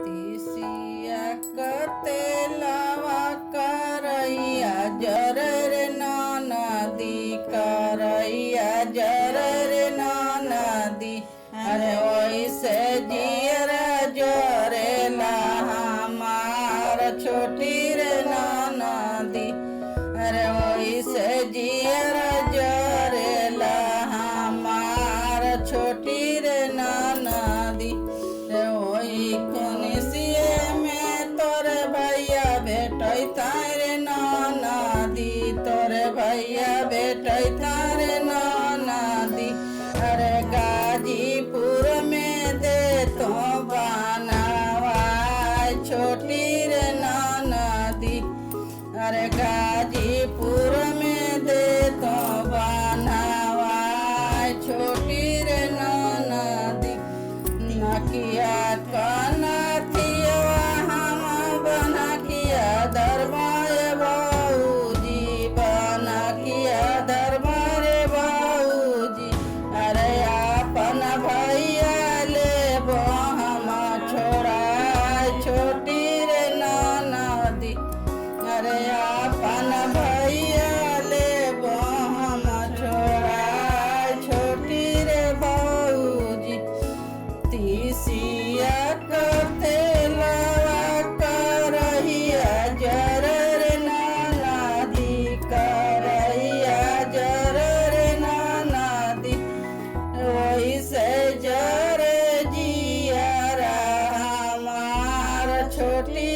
तीसिया कतेलावा करैया जरर नदी करैया जरर नदी। अरे वैसे जियरा जरेला हमार छोटी रे नदी। अरे वैसे जियरा जरेला हमार छोटी रे नदी। वही खुनिसिए में तोरे भैया भेटै तारे नदी तोरे भैया भेटै तारे नदी। अरे गाजीपुर में दे तो बनावा छोटी रे नदी। अरे गाजीपुर में दे तो बनावा छोटी रे नदी। नकिया कनथिया हम बना किया दरबार बाबूजी बना किया दरबार बाबूजी। अरे अपन भैया ले हम छोड़ा छोटी रे नदी। अरे अपन भैया ले हम छोड़ा छोटी रे बाबूजी। तीसिया कतेलावा करैया जरर नदी करैया जरर नदी। वैसे जर जियरा हमार छोटी